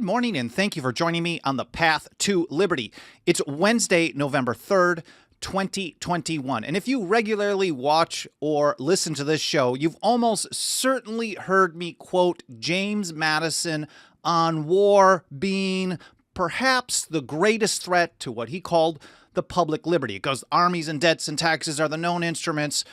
morning, and thank you for joining me on the Path to Liberty. It's Wednesday, November 3rd, 2021. And if you regularly watch or listen to this show, you've almost certainly heard me quote James Madison on war being perhaps the greatest threat to what he called the public liberty. It goes, armies and debts and taxes are the known instruments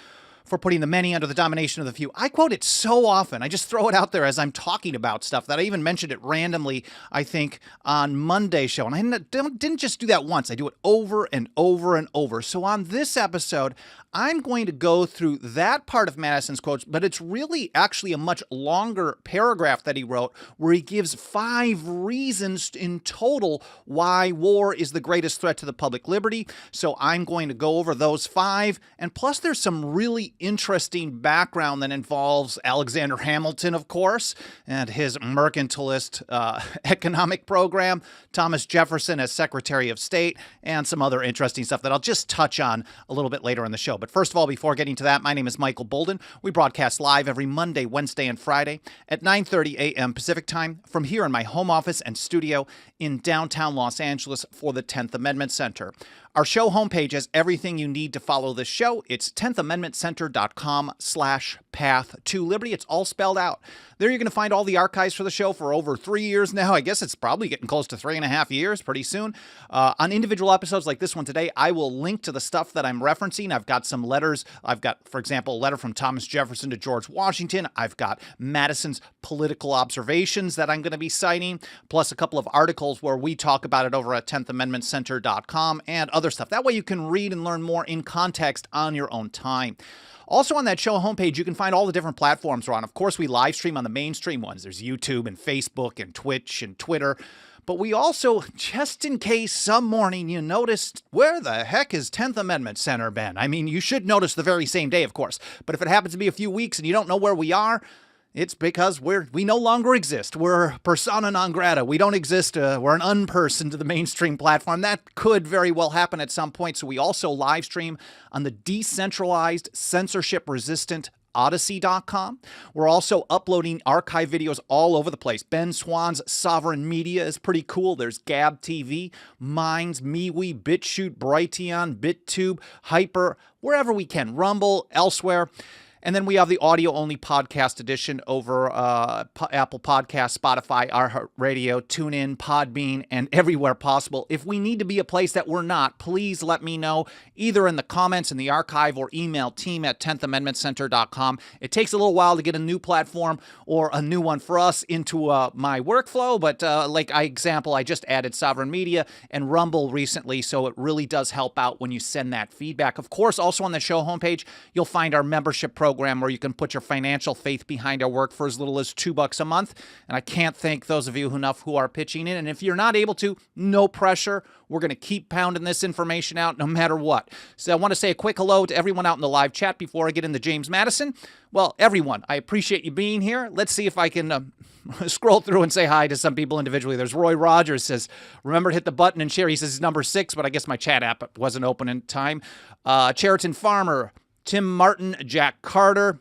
for putting the many under the domination of the few. I quote it so often. I just throw it out there as I'm talking about stuff that I even mentioned it randomly, I think, on Monday's show. And I didn't just do that once. I do it over and over and over. So on this episode, I'm going to go through that part of Madison's quotes, but it's really actually a much longer paragraph that he wrote where he gives 5 reasons in total why war is the greatest threat to the public liberty. So I'm going to go over those 5. And plus there's some really interesting background that involves Alexander Hamilton, of course, and his mercantilist economic program, Thomas Jefferson as Secretary of State, and some other interesting stuff that I'll just touch on a little bit later in the show. But first of all, before getting to that, my name is Michael Bolden. We broadcast live every Monday, Wednesday, and Friday at 9:30 a.m. Pacific time from here in my home office and studio in downtown Los Angeles for the 10th Amendment Center. Our show homepage has everything you need to follow this show. It's 10thamendmentcenter.com/path to liberty. It's all spelled out. There you're going to find all the archives for the show for over 3 years now. I guess it's probably getting close to 3.5 years pretty soon. On individual episodes like this one today, I will link to the stuff that I'm referencing. I've got some letters. I've got, for example, a letter from Thomas Jefferson to George Washington. I've got Madison's political observations that I'm going to be citing, plus a couple of articles where we talk about it over at 10thamendmentcenter.com and other stuff. That way you can read and learn more in context on your own time. Also on that show homepage, you can find all the different platforms we're on. Of course, we live stream on the mainstream ones. There's YouTube and Facebook and Twitch and Twitter. But we also, just in case some morning you noticed, where the heck is 10th Amendment Center been? I mean, you should notice the very same day, of course. But if it happens to be a few weeks and you don't know where we are, it's because we no longer exist. We're persona non grata. We don't exist. We're an unperson to the mainstream platform. That could very well happen at some point. So we also live stream on the decentralized, censorship-resistant Odyssey.com. We're also uploading archive videos all over the place. Ben Swan's Sovereign Media is pretty cool. There's Gab TV, Minds, MeWe, BitChute, Brighteon, BitTube, Hyper, wherever we can, Rumble, elsewhere. And then we have the audio-only podcast edition over Apple Podcasts, Spotify, iHeartRadio, TuneIn, Podbean, and everywhere possible. If we need to be a place that we're not, please let me know, either in the comments in the archive or email team@10thamendmentcenter.com. It takes a little while to get a new platform or a new one for us into my workflow, but I just added Sovereign Media and Rumble recently, so it really does help out when you send that feedback. Of course, also on the show homepage, you'll find our membership program where you can put your financial faith behind our work for as little as $2 a month. And I can't thank those of you enough who are pitching in. And if you're not able to, no pressure. We're going to keep pounding this information out no matter what. So I want to say a quick hello to everyone out in the live chat before I get into James Madison. Well, everyone, I appreciate you being here. Let's see if I can scroll through and say hi to some people individually. There's Roy Rogers says, remember to hit the button and share. He says he's number 6, but I guess my chat app wasn't open in time. Cheriton Farmer, Tim Martin, Jack Carter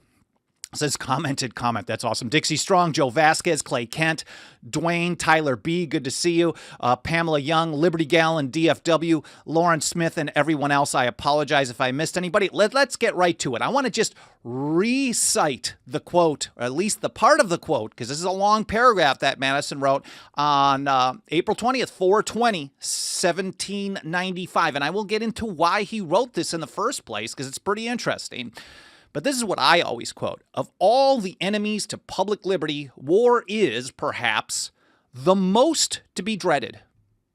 says commented comment. That's awesome. Dixie Strong, Joe Vasquez, Clay Kent, Dwayne, Tyler B. Good to see you. Pamela Young, Liberty Gallon, DFW, Lauren Smith, and everyone else. I apologize if I missed anybody. Let's get right to it. I want to just recite the quote, or at least the part of the quote, because this is a long paragraph that Madison wrote on April 20th, 4/20, 1795. And I will get into why he wrote this in the first place, because it's pretty interesting. But this is what I always quote. Of all the enemies to public liberty, war is, perhaps, the most to be dreaded.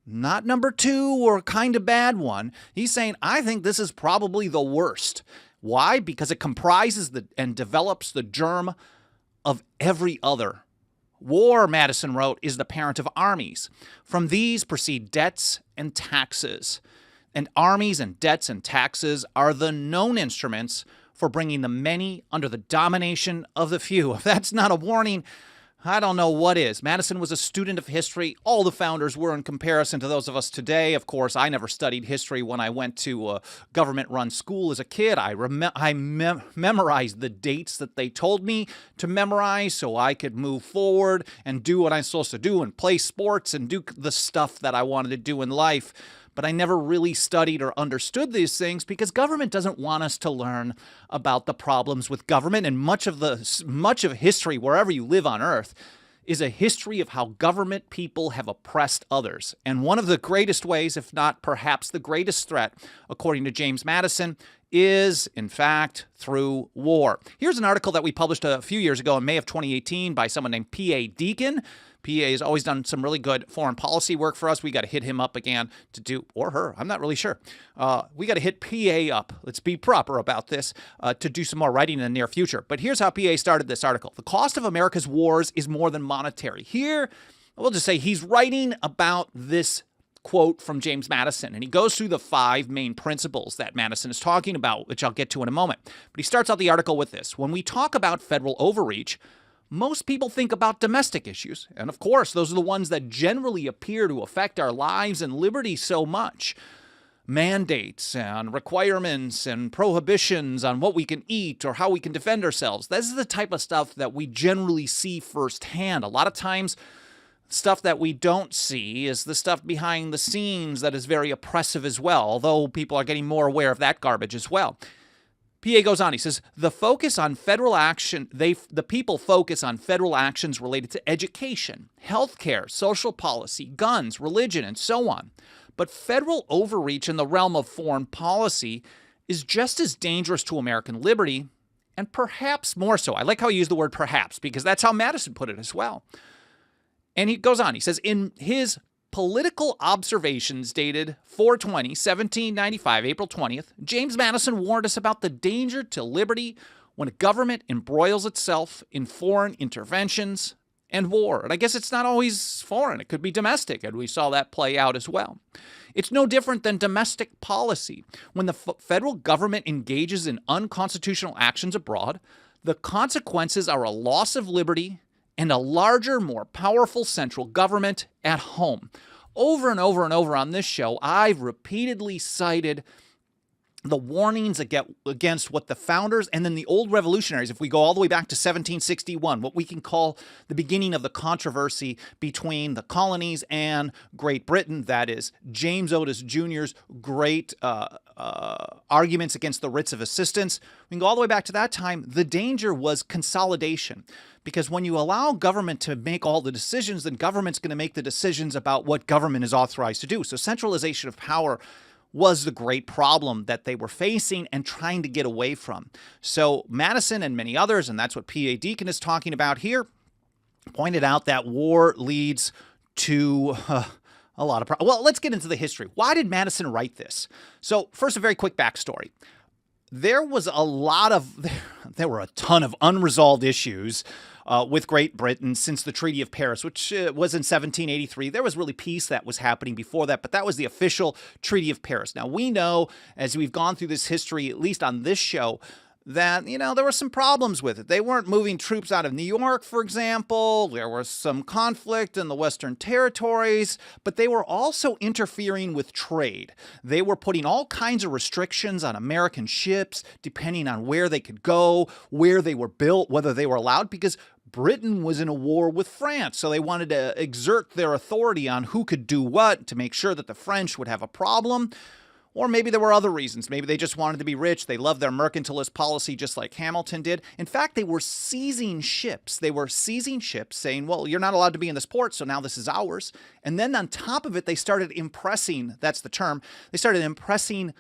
Not number 2 or kind of bad one. He's saying, I think this is probably the worst. Why? Because it comprises and develops the germ of every other. War, Madison wrote, is the parent of armies. From these proceed debts and taxes. And armies and debts and taxes are the known instruments for bringing the many under the domination of the few. If that's not a warning, I don't know what is. Madison was a student of history. All the founders were in comparison to those of us today. Of course, I never studied history when I went to a government-run school as a kid. I memorized the dates that they told me to memorize so I could move forward and do what I'm supposed to do and play sports and do the stuff that I wanted to do in life. But I never really studied or understood these things because government doesn't want us to learn about the problems with government. And much of history, wherever you live on Earth, is a history of how government people have oppressed others. And one of the greatest ways, if not perhaps the greatest threat, according to James Madison, is, in fact, through war. Here's an article that we published a few years ago in May of 2018 by someone named P.A. Deacon. P.A. has always done some really good foreign policy work for us. We got to hit him up again to do, or her, I'm not really sure. We got to hit P.A. up. Let's be proper about this to do some more writing in the near future. But here's how P.A. started this article. The cost of America's wars is more than monetary. Here, we'll just say he's writing about this quote from James Madison, and he goes through the 5 main principles that Madison is talking about, which I'll get to in a moment. But he starts out the article with this. When we talk about federal overreach, most people think about domestic issues. And of course, those are the ones that generally appear to affect our lives and liberty so much. Mandates and requirements and prohibitions on what we can eat or how we can defend ourselves. This is the type of stuff that we generally see firsthand. A lot of times, stuff that we don't see is the stuff behind the scenes that is very oppressive as well, although people are getting more aware of that garbage as well. PA goes on, he says, the people focus on federal actions related to education, healthcare, social policy, guns, religion, and so on. But federal overreach in the realm of foreign policy is just as dangerous to American liberty, and perhaps more so. I like how he used the word perhaps, because that's how Madison put it as well. And he goes on, he says, in his Political Observations dated 4/20/1795, April 20th, James Madison warned us about the danger to liberty when a government embroils itself in foreign interventions and war. And I guess it's not always foreign. It could be domestic, and we saw that play out as well. It's no different than domestic policy. When the federal government engages in unconstitutional actions abroad, the consequences are a loss of liberty and a larger, more powerful central government at home. Over and over and over on this show, I've repeatedly cited the warnings against what the founders and then the old revolutionaries, if we go all the way back to 1761, what we can call the beginning of the controversy between the colonies and Great Britain, that is James Otis Jr.'s great arguments against the writs of assistance. We can go all the way back to that time. The danger was consolidation, because when you allow government to make all the decisions, then government's going to make the decisions about what government is authorized to do. So centralization of power was the great problem that they were facing and trying to get away from. So Madison and many others, and that's what P.A. Deacon is talking about here, pointed out that war leads to a lot of problems. Well, let's get into the history. Why did Madison write this? So first, a very quick backstory. There were a ton of unresolved issues with Great Britain since the Treaty of Paris, which was in 1783. There was really peace that was happening before that, but that was the official Treaty of Paris. Now, we know, as we've gone through this history, at least on this show, that, there were some problems with it. They weren't moving troops out of New York, for example. There was some conflict in the Western territories, but they were also interfering with trade. They were putting all kinds of restrictions on American ships, depending on where they could go, where they were built, whether they were allowed, because Britain was in a war with France, so they wanted to exert their authority on who could do what to make sure that the French would have a problem. Or maybe there were other reasons. Maybe they just wanted to be rich. They loved their mercantilist policy just like Hamilton did. In fact, they were seizing ships. They were seizing ships saying, well, you're not allowed to be in this port, so now this is ours. And then on top of it, they started impressing, that's the term, they started impressing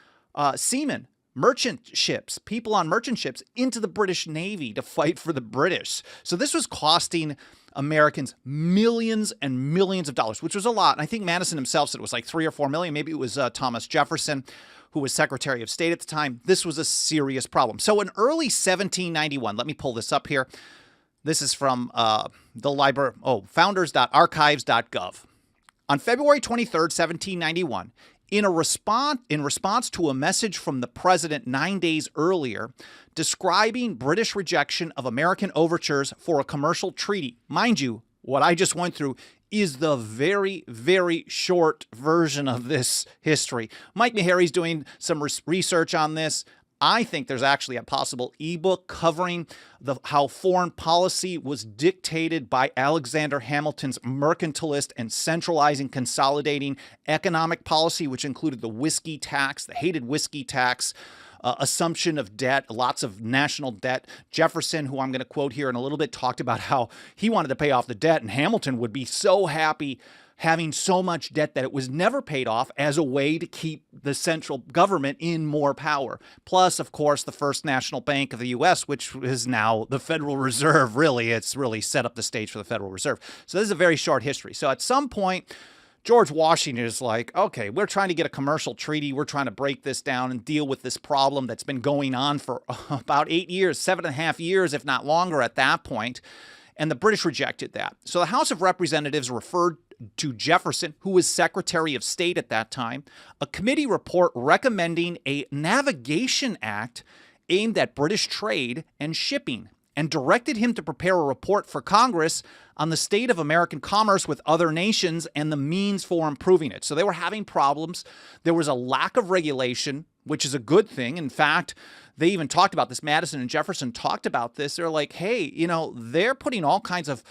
seamen, merchant ships, people on merchant ships into the British Navy to fight for the British. So this was costing Americans millions and millions of dollars, which was a lot. And I think Madison himself said it was like 3 or 4 million. Maybe it was Thomas Jefferson, who was Secretary of State at the time. This was a serious problem. So in early 1791, let me pull this up here. This is from the library, founders.archives.gov. On February 23rd, 1791, In response to a message from the president 9 days earlier describing British rejection of American overtures for a commercial treaty. Mind you, what I just went through is the very, very short version of this history. Mike Meharry's doing some research on this. I think there's actually a possible ebook covering how foreign policy was dictated by Alexander Hamilton's mercantilist and centralizing, consolidating economic policy, which included the whiskey tax, the hated whiskey tax, assumption of debt, lots of national debt. Jefferson, who I'm going to quote here in a little bit, talked about how he wanted to pay off the debt, and Hamilton would be so happy having so much debt that it was never paid off as a way to keep the central government in more power. Plus, of course, the first national bank of the U.S., which is now the Federal Reserve. Really, it's really set up the stage for the Federal Reserve. So this is a very short history. So at some point, George Washington is like, okay, we're trying to get a commercial treaty. We're trying to break this down and deal with this problem that's been going on for about 8 years, 7.5 years, if not longer at that point. And the British rejected that. So the House of Representatives referred to Jefferson, who was Secretary of State at that time, a committee report recommending a navigation act aimed at British trade and shipping, and directed him to prepare a report for Congress on the state of American commerce with other nations and the means for improving it. So they were having problems. There was a lack of regulation, which is a good thing. In fact, they even talked about this. Madison and Jefferson talked about this. They're like, hey, they're putting all kinds of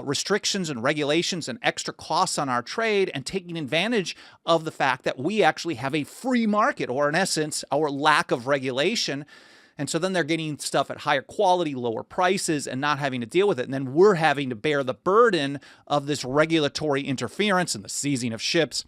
restrictions and regulations and extra costs on our trade and taking advantage of the fact that we actually have a free market, or in essence, our lack of regulation. And so then they're getting stuff at higher quality, lower prices, and not having to deal with it. And then we're having to bear the burden of this regulatory interference and the seizing of ships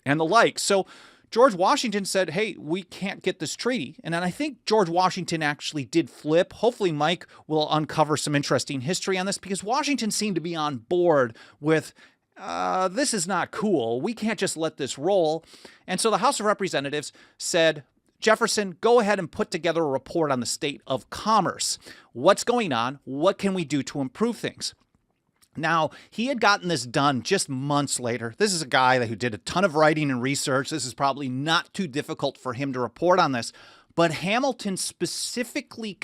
and the like. So George Washington said, hey, we can't get this treaty. And then I think George Washington actually did flip. Hopefully Mike will uncover some interesting history on this, because Washington seemed to be on board with, this is not cool. We can't just let this roll. And so the House of Representatives said, Jefferson, go ahead and put together a report on the state of commerce. What's going on? What can we do to improve things? Now, he had gotten this done just months later. This is a guy who did a ton of writing and research. This is probably not too difficult for him to report on this. But Hamilton specifically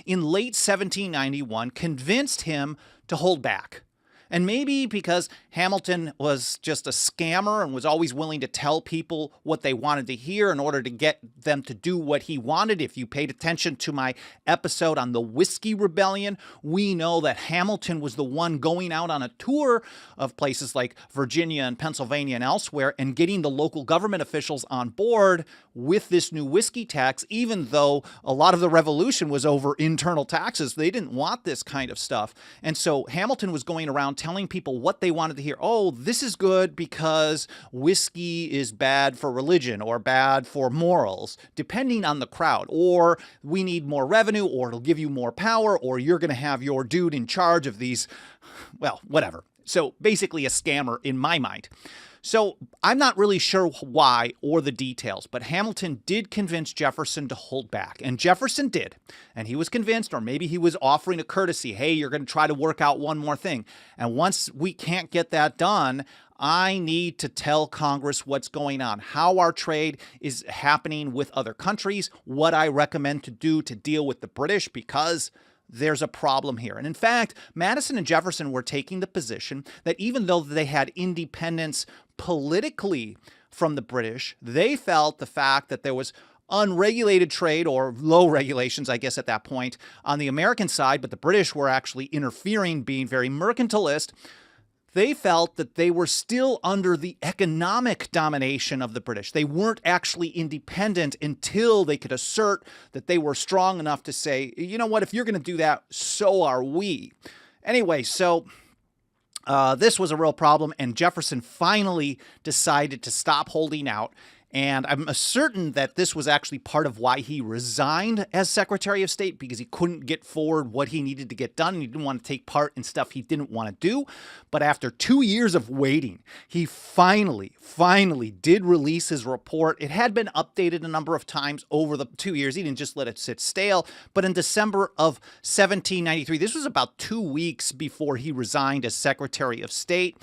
in late 1791, convinced him to hold back. And maybe because Hamilton was just a scammer and was always willing to tell people what they wanted to hear in order to get them to do what he wanted. If you paid attention to my episode on the Whiskey Rebellion, we know that Hamilton was the one going out on a tour of places like Virginia and Pennsylvania and elsewhere and getting the local government officials on board with this new whiskey tax, even though a lot of the revolution was over internal taxes. They didn't want this kind of stuff. And so Hamilton was going around telling people what they wanted to hear. Oh, this is good because whiskey is bad for religion or bad for morals, depending on the crowd. Or we need more revenue, or it'll give you more power, or you're going to have your dude in charge of these, well, whatever. So basically a scammer in my mind. So I'm not really sure why or the details, but Hamilton did convince Jefferson to hold back. And Jefferson did. And he was convinced, or maybe he was offering a courtesy. Hey, you're going to try to work out one more thing. And once we can't get that done, I need to tell Congress what's going on, how our trade is happening with other countries, what I recommend to do to deal with the British, because there's a problem here. And in fact, Madison and Jefferson were taking the position that even though they had independence politically from the British, they felt the fact that there was unregulated trade, or low regulations, I guess at that point, on the American side, but the British were actually interfering, being very mercantilist. They felt that they were still under the economic domination of the British. They weren't actually independent until they could assert that they were strong enough to say, you know what, if you're going to do that, so are we. Anyway, so this was a real problem, and Jefferson finally decided to stop holding out. And I'm certain that this was actually part of why he resigned as Secretary of State, because he couldn't get forward what he needed to get done. And he didn't want to take part in stuff he didn't want to do. But after 2 years of waiting, he finally did release his report. It had been updated a number of times over the 2 years. He didn't just let it sit stale. But in December of 1793, this was about 2 weeks before he resigned as Secretary of State,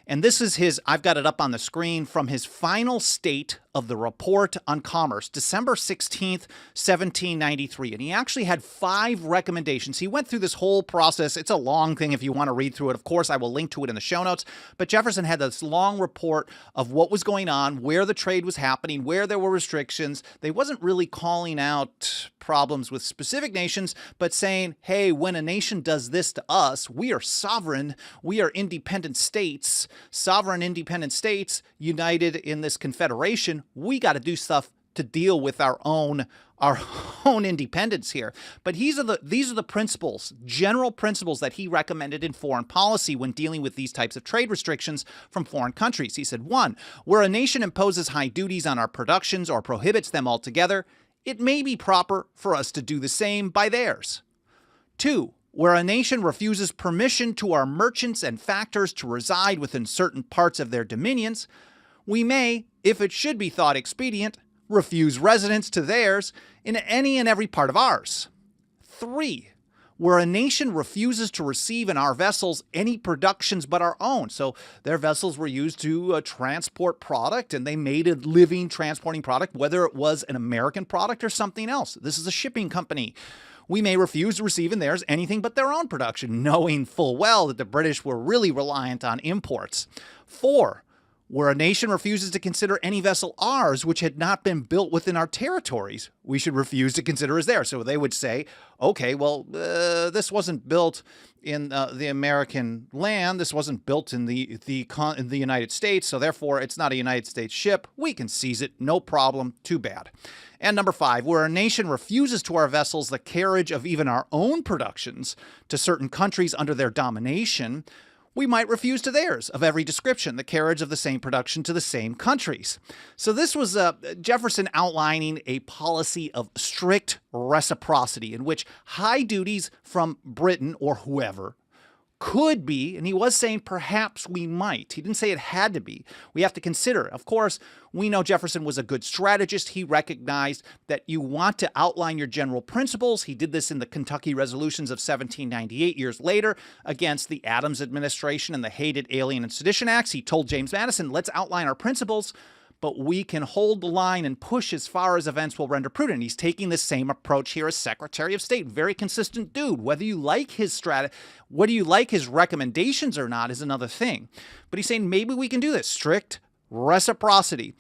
And this is his, I've got it up on the screen, from his final state of the Report on Commerce, December 16th, 1793. And he actually had 5 recommendations. He went through this whole process. It's a long thing if you want to read through it. Of course, I will link to it in the show notes. But Jefferson had this long report of what was going on, where the trade was happening, where there were restrictions. They wasn't really calling out problems with specific nations, but saying, hey, when a nation does this to us, we are sovereign, we are independent states, sovereign independent states united in this confederation. We got to do stuff to deal with our own independence here. But these are the principles, general principles that he recommended in foreign policy when dealing with these types of trade restrictions from foreign countries. He said, 1, where a nation imposes high duties on our productions or prohibits them altogether, it may be proper for us to do the same by theirs. 2, where a nation refuses permission to our merchants and factors to reside within certain parts of their dominions, we may, if it should be thought expedient, refuse residence to theirs in any and every part of ours. 3, where a nation refuses to receive in our vessels any productions but our own. So their vessels were used to transport product, and they made a living transporting product, whether it was an American product or something else. This is a shipping company. We may refuse to receive in theirs anything but their own production, knowing full well that the British were really reliant on imports. 4, where a nation refuses to consider any vessel ours which had not been built within our territories, we should refuse to consider as theirs. So they would say, okay, well, this wasn't built in the American land. This wasn't built in the United States, so therefore it's not a United States ship. We can seize it, no problem, too bad. And number 5, where a nation refuses to our vessels the carriage of even our own productions to certain countries under their domination, we might refuse to theirs of every description the carriage of the same production to the same countries. So this was Jefferson outlining a policy of strict reciprocity in which high duties from Britain or whoever could be, and he was saying perhaps we might. He didn't say it had to be. We have to consider. Of course, we know Jefferson was a good strategist. He recognized that you want to outline your general principles. He did this in the Kentucky Resolutions of 1798 years later against the Adams administration and the hated Alien and Sedition Acts. He told James Madison, let's outline our principles, but we can hold the line and push as far as events will render prudent. He's taking the same approach here as Secretary of State. Very consistent dude. Whether you like his recommendations or not is another thing. But he's saying maybe we can do this. Strict reciprocity.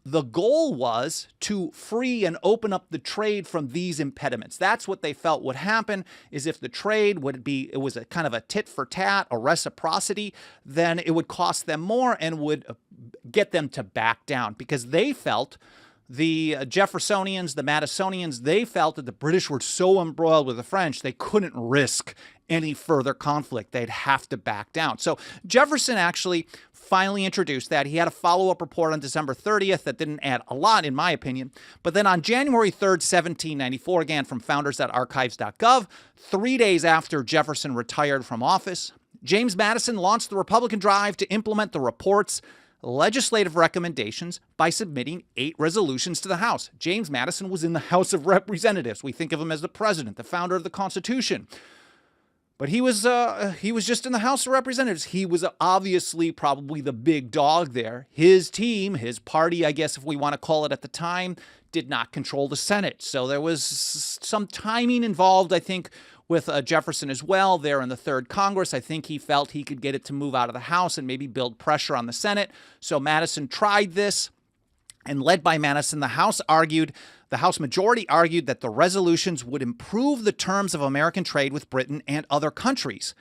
The goal was to free and open up the trade from these impediments. That's what they felt would happen, is if the trade it was a kind of a tit for tat, a reciprocity, then it would cost them more and would get them to back down, because they felt, the Jeffersonians, the Madisonians, they felt that the British were so embroiled with the French, they couldn't risk any further conflict. They'd have to back down. So Jefferson actually finally introduced that. He had a follow-up report on December 30th that didn't add a lot, in my opinion. But then on January 3rd, 1794, again from founders.archives.gov, 3 days after Jefferson retired from office, James Madison launched the Republican drive to implement the report's legislative recommendations by submitting 8 resolutions to the House. James Madison was in the House of Representatives. We think of him as the president, the founder of the Constitution. But he was just in the House of Representatives. He was obviously probably the big dog there. His team, his party, I guess if we want to call it at the time, did not control the Senate. So there was some timing involved, I think, with Jefferson as well there in the Third Congress. I think he felt he could get it to move out of the House and maybe build pressure on the Senate. So Madison tried this, and led by Madison, the House majority argued that the resolutions would improve the terms of American trade with Britain and other countries,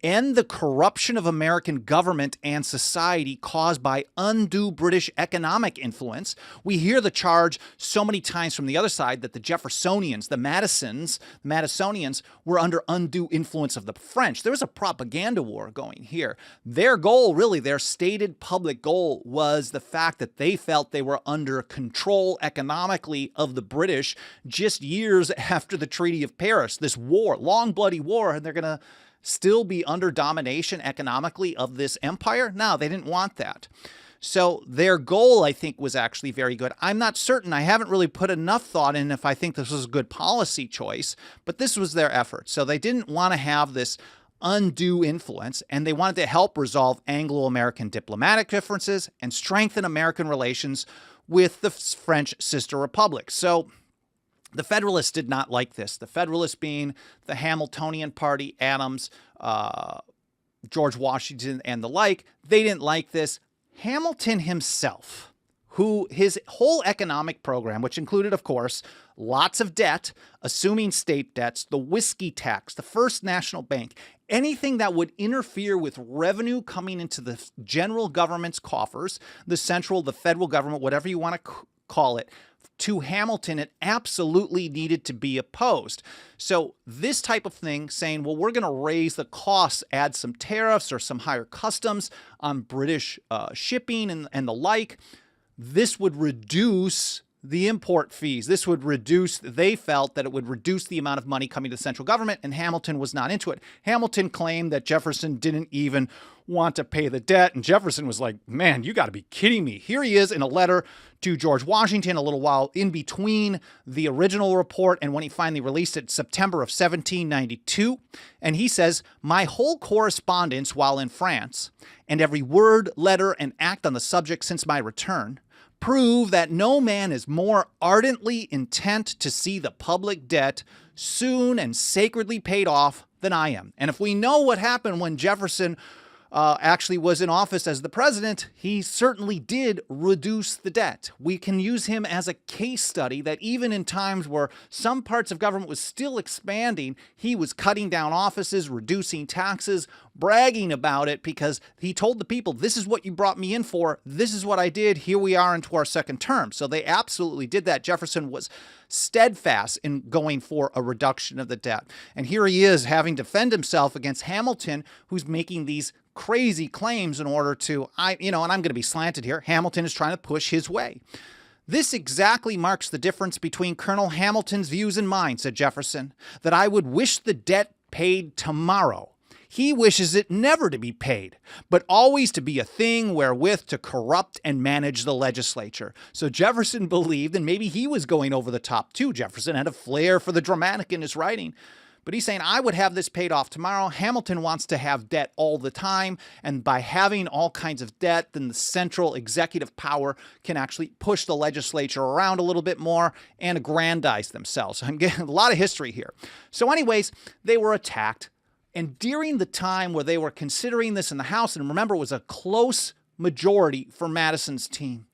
end the corruption of American government and society caused by undue British economic influence. We hear the charge so many times from the other side that the Jeffersonians, the Madisonians, were under undue influence of the French. There was a propaganda war going here. Their goal, really, their stated public goal, was the fact that they felt they were under control economically of the British just years after the Treaty of Paris. This war, long bloody war, and they're going to still be under domination economically of this empire? No, they didn't want that. So their goal, I think, was actually very good. I'm not certain. I haven't really put enough thought in if I think this was a good policy choice, but this was their effort. So they didn't want to have this undue influence, and they wanted to help resolve Anglo-American diplomatic differences and strengthen American relations with the French sister republics. So the Federalists did not like this. The Federalists being the Hamiltonian Party, Adams, George Washington, and the like, they didn't like this. Hamilton himself, who his whole economic program, which included, of course, lots of debt, assuming state debts, the whiskey tax, the First National Bank, anything that would interfere with revenue coming into the general government's coffers, the federal government, whatever you want to call it, to Hamilton, it absolutely needed to be opposed. So this type of thing, saying, well, we're going to raise the costs, add some tariffs or some higher customs on British shipping and the like, this would reduce the import fees. This would reduce, they felt that it would reduce the amount of money coming to the central government, and Hamilton was not into it. Hamilton claimed that Jefferson didn't even want to pay the debt, and Jefferson was like, man, you got to be kidding me. Here he is in a letter to George Washington a little while in between the original report and when he finally released it, September of 1792. And he says, my whole correspondence while in France, and every word, letter, and act on the subject since my return, prove that no man is more ardently intent to see the public debt soon and sacredly paid off than I am. And if we know what happened when Jefferson actually was in office as the president, he certainly did reduce the debt. We can use him as a case study that even in times where some parts of government was still expanding, he was cutting down offices, reducing taxes, bragging about it because he told the people, this is what you brought me in for. This is what I did. Here we are into our second term. So they absolutely did that. Jefferson was steadfast in going for a reduction of the debt. And here he is having to defend himself against Hamilton, who's making these crazy claims in order to, and I'm going to be slanted here, Hamilton is trying to push his way. This exactly marks the difference between Colonel Hamilton's views and mine, said Jefferson, that I would wish the debt paid tomorrow. He wishes it never to be paid, but always to be a thing wherewith to corrupt and manage the legislature. So Jefferson believed, and maybe he was going over the top too. Jefferson had a flair for the dramatic in his writing. But he's saying, I would have this paid off tomorrow. Hamilton wants to have debt all the time. And by having all kinds of debt, then the central executive power can actually push the legislature around a little bit more and aggrandize themselves. I'm getting a lot of history here. So anyways, they were attacked. And during the time where they were considering this in the House, and remember, it was a close majority for Madison's team,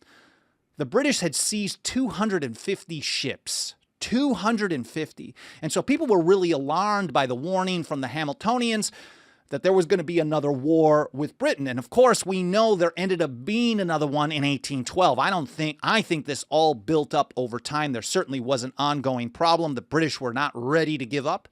the British had seized 250 ships. 250. And so people were really alarmed by the warning from the Hamiltonians that there was going to be another war with Britain. And of course, we know there ended up being another one in 1812. I think this all built up over time. There certainly was an ongoing problem. The British were not ready to give up.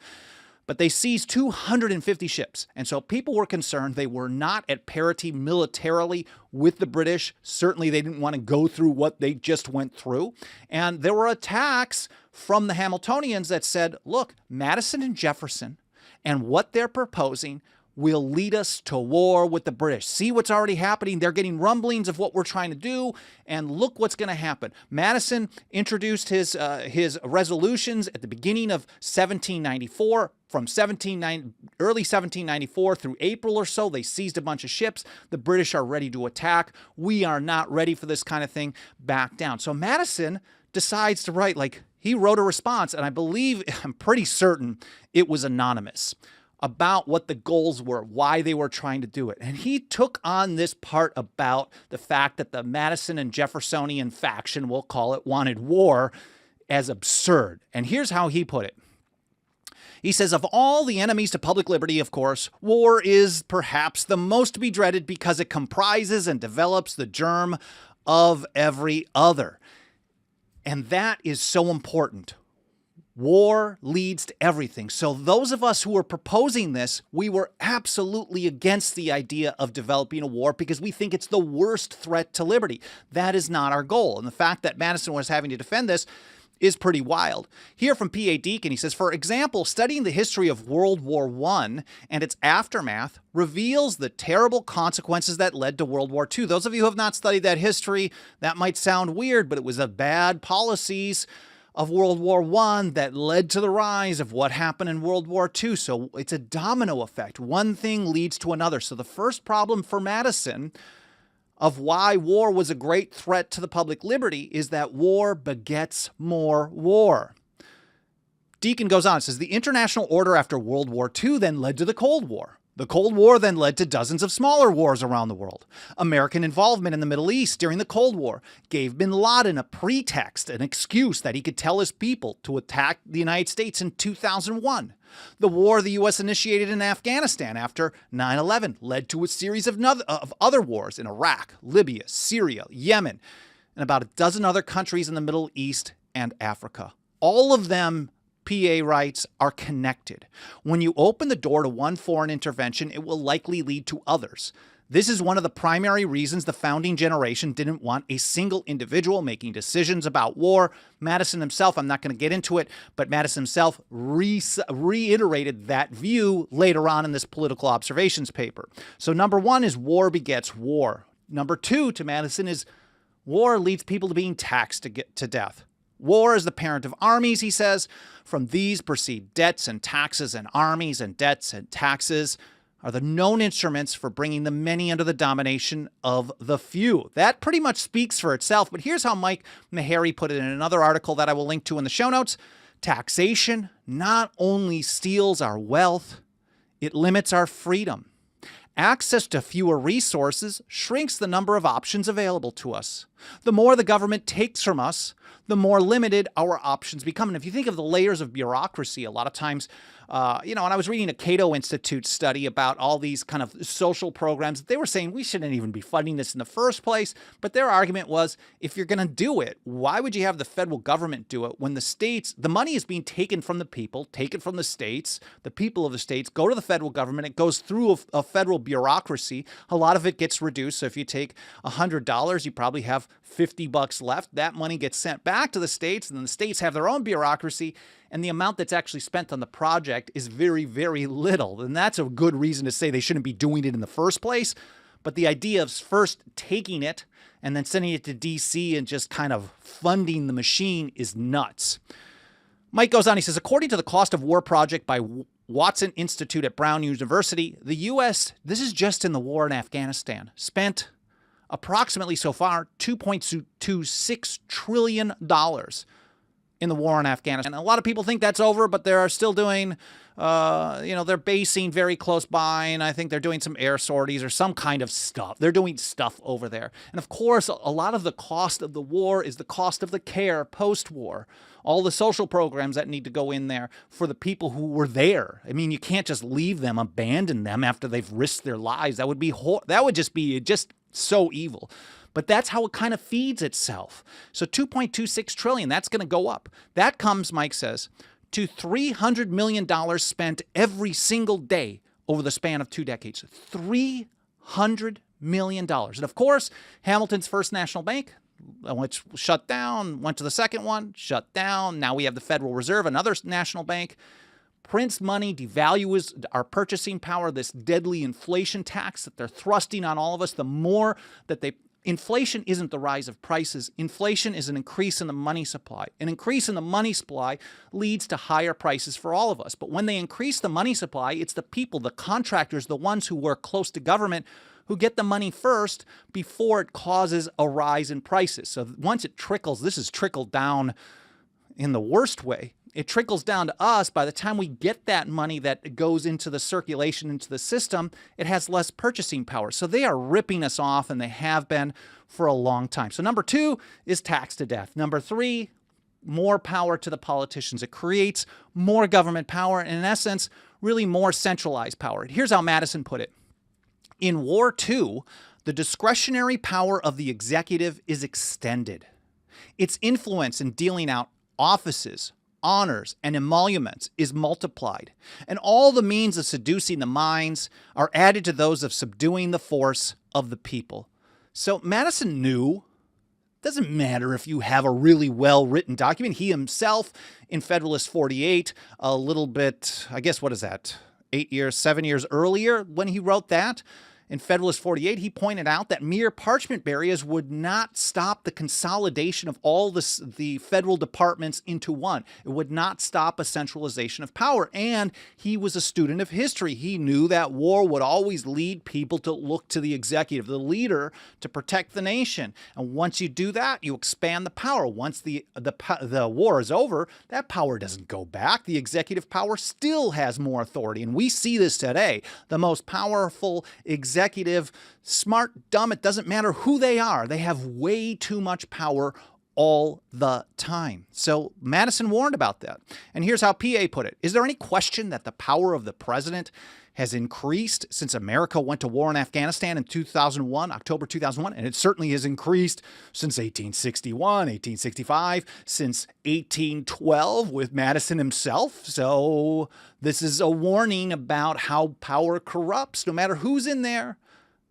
But they seized 250 ships. And so people were concerned. They were not at parity militarily with the British. Certainly they didn't want to go through what they just went through. And there were attacks from the Hamiltonians that said, look, Madison and Jefferson and what they're proposing will lead us to war with the British. See what's already happening. They're getting rumblings of what we're trying to do, and look what's going to happen. Madison introduced his resolutions at the beginning of 1794. From early 1794 through April or so, they seized a bunch of ships. The British are ready to attack. We are not ready for this kind of thing. Back down. So Madison decides to write, he wrote a response, and I'm pretty certain it was anonymous, about what the goals were, why they were trying to do it. And he took on this part about the fact that the Madison and Jeffersonian faction, we'll call it, wanted war as absurd. And here's how he put it. He says, of all the enemies to public liberty, of course, war is perhaps the most to be dreaded because it comprises and develops the germ of every other. And that is so important. War leads to everything. So those of us who were proposing this, we were absolutely against the idea of developing a war because we think it's the worst threat to liberty. That is not our goal. And the fact that Madison was having to defend this is pretty wild. Here from P.A. Deacon, he says, for example, studying the history of World War I and its aftermath reveals the terrible consequences that led to World War II. Those of you who have not studied that history, that might sound weird, but it was a bad policies of World War I that led to the rise of what happened in World War II. So it's a domino effect. One thing leads to another. So the first problem for Madison of why war was a great threat to the public liberty is that war begets more war. Deacon goes on and says, the international order after World War II then led to the Cold War. The Cold War then led to dozens of smaller wars around the world. American involvement in the Middle East during the Cold War gave bin Laden a pretext, an excuse that he could tell his people to attack the United States in 2001. The war the U.S. initiated in Afghanistan after 9/11 led to a series of other wars in Iraq, Libya, Syria, Yemen, and about a dozen other countries in the Middle East and Africa. All of them, PA writes, are connected. When you open the door to one foreign intervention, it will likely lead to others. This is one of the primary reasons the founding generation didn't want a single individual making decisions about war. Madison himself, I'm not going to get into it, but Madison himself reiterated that view later on in this political observations paper. So number one is war begets war. Number two to Madison is war leads people to being taxed to death. War is the parent of armies, he says. From these proceed debts and taxes, and armies and debts and taxes are the known instruments for bringing the many under the domination of the few. That pretty much speaks for itself, but here's how Mike Meharry put it in another article that I will link to in the show notes. Taxation not only steals our wealth, it limits our freedom. Access to fewer resources shrinks the number of options available to us. The more the government takes from us, the more limited our options become. And if you think of the layers of bureaucracy, a lot of times, and I was reading a Cato Institute study about all these kind of social programs. They were saying we shouldn't even be funding this in the first place. But their argument was, if you're going to do it, why would you have the federal government do it when the states, the money is being taken from the people, taken from the states, the people of the states, go to the federal government. It goes through a federal bureaucracy. A lot of it gets reduced. So if you take $100, you probably have $50 left. That money gets sent back to the states, and then the states have their own bureaucracy, and the amount that's actually spent on the project is very, very little. And that's a good reason to say they shouldn't be doing it in the first place. But the idea of first taking it and then sending it to D.C. and just kind of funding the machine is nuts. Mike goes on, he says, according to the Cost of War project by Watson Institute at Brown University, the U.S., this is just in the war in Afghanistan, spent approximately so far $2.26 trillion in the war in Afghanistan. And a lot of people think that's over, but they're still doing, they're basing very close by, and I think they're doing some air sorties or some kind of stuff. They're doing stuff over there. And of course, a lot of the cost of the war is the cost of the care post-war. All the social programs that need to go in there for the people who were there. I mean, you can't just leave them, abandon them after they've risked their lives. That would just be so evil. But that's how it kind of feeds itself. So $2.26 trillion, that's going to go up. That comes, Mike says, to $300 million spent every single day over the span of 2 decades. $300 million. And of course, Hamilton's First National Bank, which shut down, went to the second one, shut down. Now we have the Federal Reserve, another national bank. Prints money, devalues our purchasing power, this deadly inflation tax that they're thrusting on all of us. The more that inflation isn't the rise of prices. Inflation is an increase in the money supply. An increase in the money supply leads to higher prices for all of us. But when they increase the money supply, it's the people, the contractors, the ones who work close to government who get the money first before it causes a rise in prices. So once it trickles, this is trickled down in the worst way. It trickles down to us. By the time we get that money that goes into the circulation, into the system, it has less purchasing power. So they are ripping us off, and they have been for a long time. So number 2 is tax to death. Number 3, more power to the politicians. It creates more government power, and in essence, really more centralized power. Here's how Madison put it. In War II, the discretionary power of the executive is extended. Its influence in dealing out offices, honors, and emoluments is multiplied, and all the means of seducing the minds are added to those of subduing the force of the people. So Madison knew it doesn't matter if you have a really well-written document. He himself, in Federalist 48, a little bit, I guess, 7 years earlier when he wrote that, In Federalist 48, he pointed out that mere parchment barriers would not stop the consolidation of all the federal departments into one. It would not stop a centralization of power. And he was a student of history. He knew that war would always lead people to look to the executive, the leader, to protect the nation. And once you do that, you expand the power. Once the war is over, that power doesn't go back. The executive power still has more authority. And we see this today. The most powerful executive, smart, dumb, it doesn't matter who they are. They have way too much power all the time. So Madison warned about that. And here's how PA put it. Is there any question that the power of the president has increased since America went to war in Afghanistan in 2001, October 2001? And it certainly has increased since 1861, 1865, since 1812 with Madison himself. So this is a warning about how power corrupts, no matter who's in there.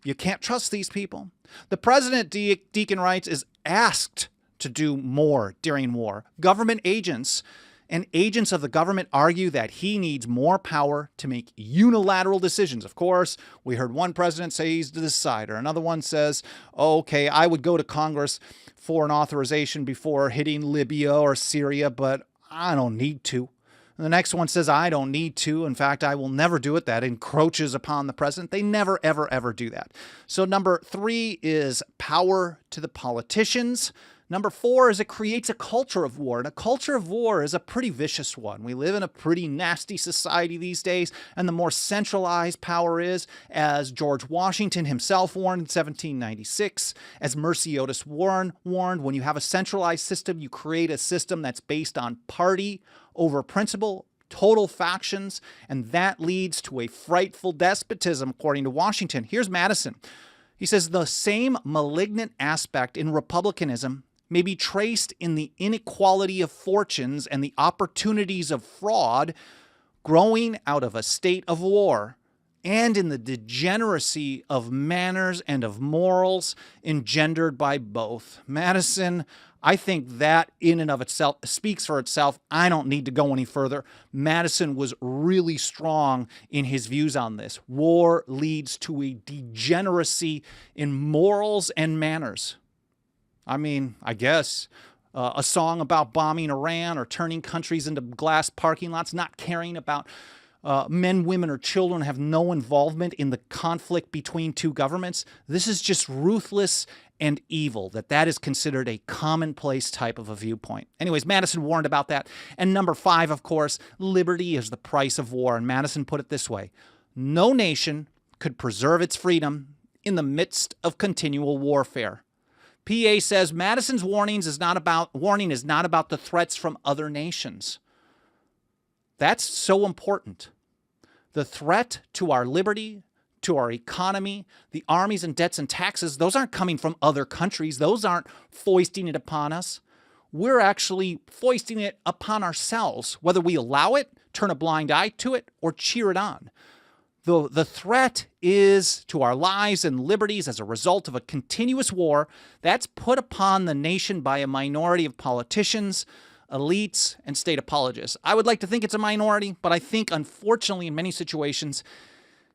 You can't trust these people. The president, Deacon writes, is asked to do more during war. Government agents and agents of the government argue that he needs more power to make unilateral decisions. Of course, we heard one president say he's the decider. Another one says, okay, I would go to Congress for an authorization before hitting Libya or Syria, but I don't need to. And the next one says, I don't need to. In fact, I will never do it. That encroaches upon the president. They never, ever, ever do that. So number 3 is power to the politicians. Number 4 is it creates a culture of war, and a culture of war is a pretty vicious one. We live in a pretty nasty society these days, and the more centralized power is, as George Washington himself warned in 1796, as Mercy Otis warned, when you have a centralized system, you create a system that's based on party over principle, total factions, and that leads to a frightful despotism, according to Washington. Here's Madison. He says, the same malignant aspect in republicanism may be traced in the inequality of fortunes and the opportunities of fraud growing out of a state of war, and in the degeneracy of manners and of morals engendered by both. Madison, I think that in and of itself speaks for itself. I don't need to go any further. Madison was really strong in his views on this. War leads to a degeneracy in morals and manners. I mean, I guess a song about bombing Iran or turning countries into glass parking lots, not caring about men, women, or children, have no involvement in the conflict between two governments. This is just ruthless and evil, that is considered a commonplace type of a viewpoint. Anyways, Madison warned about that. And number 5, of course, liberty is the price of war. And Madison put it this way: no nation could preserve its freedom in the midst of continual warfare. PA says Madison's warning is not about the threats from other nations. That's so important. The threat to our liberty, to our economy, the armies and debts and taxes, those aren't coming from other countries. Those aren't foisting it upon us. We're actually foisting it upon ourselves, whether we allow it, turn a blind eye to it, or cheer it on. The threat is to our lives and liberties as a result of a continuous war that's put upon the nation by a minority of politicians, elites, and state apologists. I would like to think it's a minority, but I think, unfortunately, in many situations,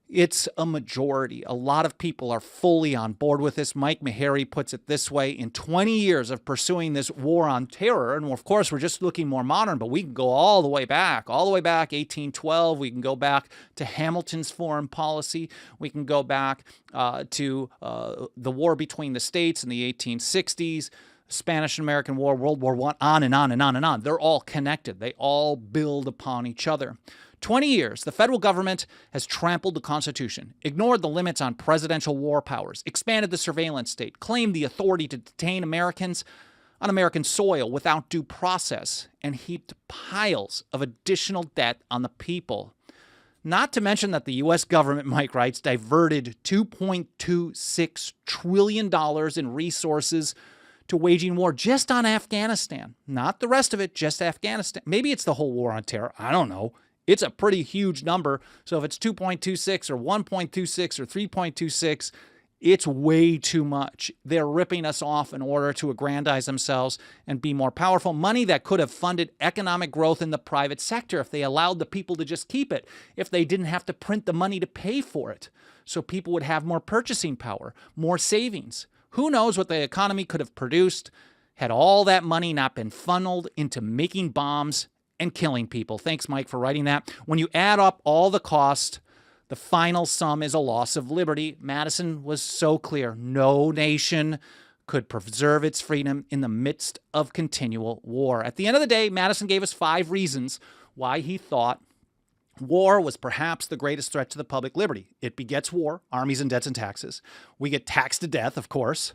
it's a majority. A lot of people are fully on board with this. Mike Meharry puts it this way: in 20 years of pursuing this war on terror, and of course we're just looking more modern, but we can go all the way back, 1812. We can go back to Hamilton's foreign policy. We can go back to the war between the states in the 1860s, Spanish and American War, World War I, on and on and on and on. They're all connected. They all build upon each other. 20 years, the federal government has trampled the Constitution, ignored the limits on presidential war powers, expanded the surveillance state, claimed the authority to detain Americans on American soil without due process, and heaped piles of additional debt on the people. Not to mention that the U.S. government, Mike writes, diverted $2.26 trillion in resources to waging war just on Afghanistan. Not the rest of it, just Afghanistan. Maybe it's the whole war on terror. I don't know. It's a pretty huge number. So if it's 2.26 or 1.26 or 3.26, It's way too much. They're ripping us off in order to aggrandize themselves and be more powerful. Money that could have funded economic growth in the private sector if they allowed the people to just keep it, if they didn't have to print the money to pay for it, so people would have more purchasing power, more savings. Who knows what the economy could have produced had all that money not been funneled into making bombs and killing people. Thanks, Mike, for writing that. When you add up all the cost, the final sum is a loss of liberty. Madison was so clear. No nation could preserve its freedom in the midst of continual war. At the end of the day, Madison gave us 5 reasons why he thought war was perhaps the greatest threat to the public liberty. It begets war, armies and debts and taxes. We get taxed to death, of course.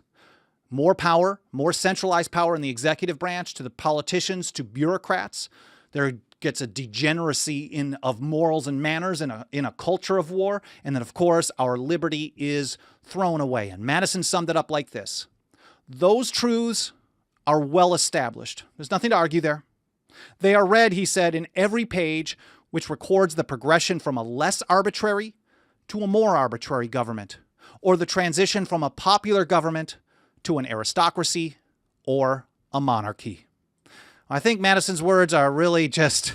More power, more centralized power in the executive branch, to the politicians, to bureaucrats. There gets a degeneracy of morals and manners in a culture of war. And then, of course, our liberty is thrown away. And Madison summed it up like this. Those truths are well established. There's nothing to argue there. They are read, he said, in every page which records the progression from a less arbitrary to a more arbitrary government, or the transition from a popular government to an aristocracy or a monarchy. I think Madison's words are really just,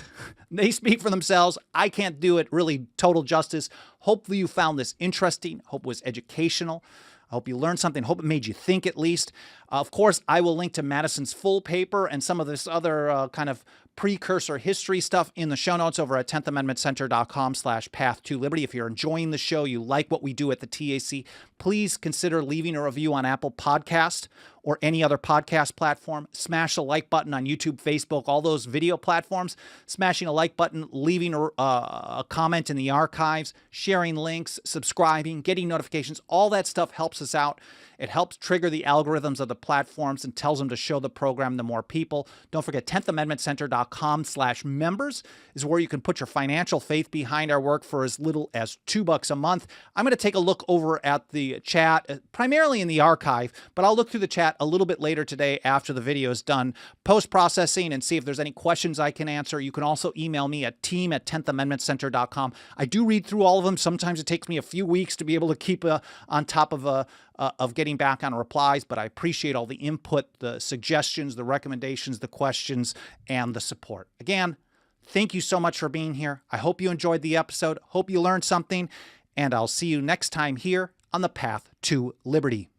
they speak for themselves. I can't do it really total justice. Hopefully you found this interesting. Hope it was educational. I hope you learned something. Hope it made you think at least. Of course, I will link to Madison's full paper and some of this other kind of precursor history stuff in the show notes over at 10thamendmentcenter.com/path to liberty. If you're enjoying the show, you like what we do at the TAC, please consider leaving a review on Apple Podcast or any other podcast platform. Smash the like button on YouTube, Facebook, all those video platforms. Smashing a like button, leaving a comment in the archives, sharing links, subscribing, getting notifications, all that stuff helps us out. It helps trigger the algorithms of the platforms and tells them to show the program to more people. Don't forget, 10thamendmentcenter.com/members is where you can put your financial faith behind our work for as little as $2 a month. I'm going to take a look over at the chat, primarily in the archive, but I'll look through the chat a little bit later today after the video is done, post-processing, and see if there's any questions I can answer. You can also email me at team@10thamendmentcenter.com. I do read through all of them. Sometimes it takes me a few weeks to be able to keep on top of getting back on replies, but I appreciate all the input, the suggestions, the recommendations, the questions, and the support. Again, thank you so much for being here. I hope you enjoyed the episode. Hope you learned something, and I'll see you next time here on the Path to Liberty.